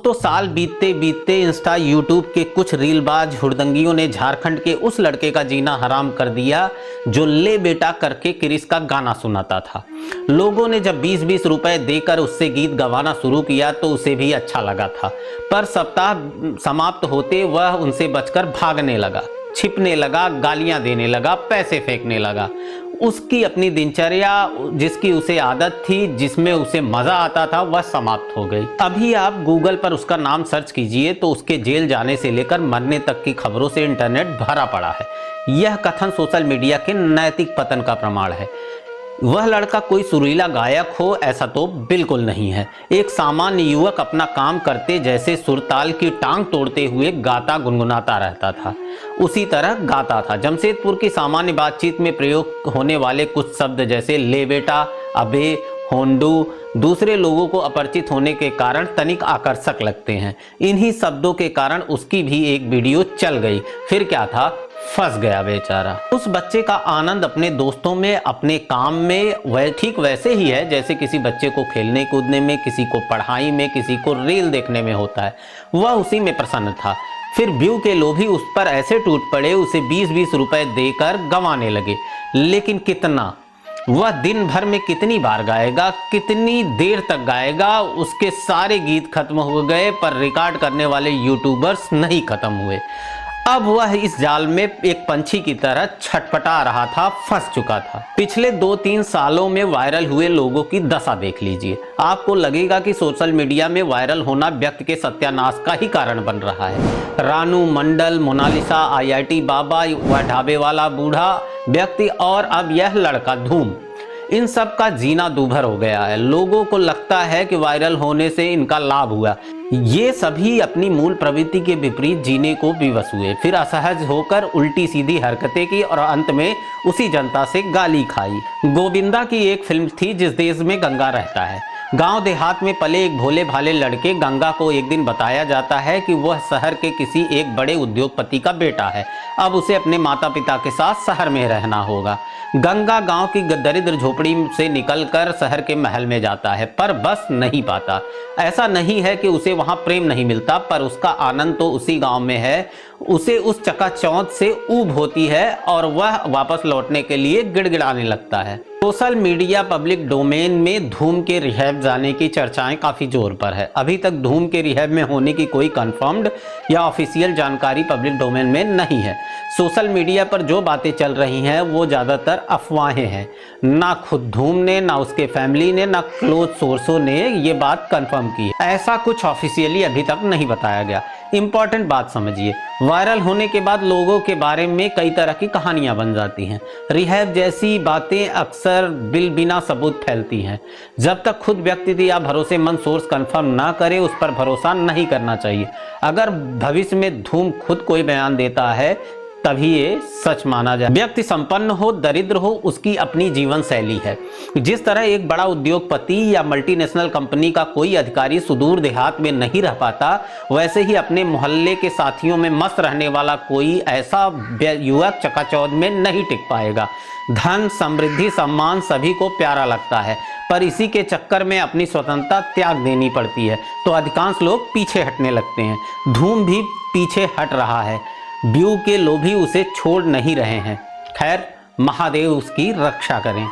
दोस्तों, साल बीतते बीतते इंस्टा यूट्यूब के कुछ रीलबाज हुड़दंगियों ने झारखंड के उस लड़के का जीना हराम कर दिया जो ले बेटा करके क्रिस का गाना सुनाता था। लोगों ने जब 20-20 रुपए देकर उससे गीत गवाना शुरू किया तो उसे भी अच्छा लगा था, पर सप्ताह समाप्त होते वह उनसे बचकर भागने लगा, छिपने लगा, गालियां देने लगा, पैसे फेंकने लगा। उसकी अपनी दिनचर्या, जिसकी उसे आदत थी, जिसमें उसे मजा आता था, वह समाप्त हो गई। अभी आप गूगल पर उसका नाम सर्च कीजिए तो उसके जेल जाने से लेकर मरने तक की खबरों से इंटरनेट भरा पड़ा है। यह कथन सोशल मीडिया के नैतिक पतन का प्रमाण है। वह लड़का कोई सुरीला गायक हो, ऐसा तो बिल्कुल नहीं है। एक सामान्य युवक अपना काम करते जैसे सुरताल की टांग तोड़ते हुए गाता गुनगुनाता रहता था, उसी तरह गाता था। जमशेदपुर की सामान्य बातचीत में प्रयोग होने वाले कुछ शब्द जैसे ले बेटा, अबे, होंडू दूसरे लोगों को अपरिचित होने के कारण तनिक आकर्षक लगते हैं। इन्हीं शब्दों के कारण उसकी भी एक वीडियो चल गई। फिर क्या था, फंस गया बेचारा। उस बच्चे का आनंद अपने दोस्तों में, अपने काम में वह ठीक वैसे ही है जैसे किसी बच्चे को खेलने कूदने में, किसी को पढ़ाई में, किसी को रील देखने में होता है। वह उसी में प्रसन्न था। फिर व्यू के लोभी उस पर ऐसे टूट पड़े, उसे 20-20 रुपए देकर गंवाने लगे। लेकिन कितना, वह दिन भर में कितनी बार गाएगा, कितनी देर तक गाएगा। उसके सारे गीत खत्म हो गए, पर रिकॉर्ड करने वाले यूट्यूबर्स नहीं खत्म हुए। अब वह इस जाल में एक पंछी की तरह छटपटा रहा था, फंस चुका था। पिछले 2-3 सालों में वायरल हुए लोगों की दशा देख लीजिए। आपको लगेगा कि सोशल मीडिया में वायरल होना व्यक्ति के सत्यानाश का ही कारण बन रहा है। रानू मंडल, मोनालिसा, IIT बाबा, वह ढाबे वाला बूढ़ा व्यक्ति और अब यह लड़का धूम, इन सब का जीना दूभर हो गया है। लोगों को लगता है कि वायरल होने से इनका लाभ हुआ। ये सभी अपनी मूल प्रवृत्ति के विपरीत जीने को विवश हुए, फिर असहज होकर उल्टी सीधी हरकतें की और अंत में उसी जनता से गाली खाई। गोविंदा की एक फिल्म थी, जिस देश में गंगा रहता है। गांव देहात में पले एक भोले भाले लड़के गंगा को एक दिन बताया जाता है कि वह शहर के किसी एक बड़े उद्योगपति का बेटा है। अब उसे अपने माता पिता के साथ शहर में रहना होगा। गंगा गांव की दरिद्र झोपड़ी से निकलकर शहर के महल में जाता है, पर बस नहीं पाता। ऐसा नहीं है कि उसे वहां प्रेम नहीं मिलता, पर उसका आनंद तो उसी गांव में है। उसे उस चकाचौंध से ऊब होती है और वह वापस लौटने के लिए गिड़गिड़ाने लगता है। सोशल मीडिया पब्लिक डोमेन में धूम के रिहैब जाने की चर्चाएं काफी जोर पर है। अभी तक धूम के रिहैब में होने की कोई कंफर्म्ड या ऑफिशियल जानकारी पब्लिक डोमेन में नहीं है। सोशल मीडिया पर जो बातें चल रही हैं वो ज्यादातर अफवाहें हैं। ना खुद धूम ने, ना उसके फैमिली ने, ना क्लोज सोर्सों ने ये बात कंफर्म की है। ऐसा कुछ ऑफिशियली अभी तक नहीं बताया गया। इंपॉर्टेंट बात समझिए, वायरल होने के बाद लोगों के बारे में कई तरह की कहानियां बन जाती हैं। रिहैब जैसी बातें अक्सर बिना सबूत फैलती हैं। जब तक खुद व्यक्ति या भरोसेमंद सोर्स कंफर्म ना करे, उस पर भरोसा नहीं करना चाहिए। अगर भविष्य में धूम खुद कोई बयान देता है तभी ये सच माना जाए। व्यक्ति संपन्न हो, दरिद्र हो, उसकी अपनी जीवन शैली है। जिस तरह एक बड़ा उद्योगपति या मल्टीनेशनल कंपनी का कोई अधिकारी सुदूर देहात में नहीं रह पाता, वैसे ही अपने मोहल्ले के साथियों में मस्त रहने वाला कोई ऐसा युवक चकाचौंध में नहीं टिक पाएगा। धन, समृद्धि, सम्मान सभी को प्यारा लगता है, पर इसी के चक्कर में अपनी स्वतंत्रता त्याग देनी पड़ती है, तो अधिकांश लोग पीछे हटने लगते हैं। धूम भी पीछे हट रहा है। व्यू के लोभी उसे छोड़ नहीं रहे हैं। खैर, महादेव उसकी रक्षा करें।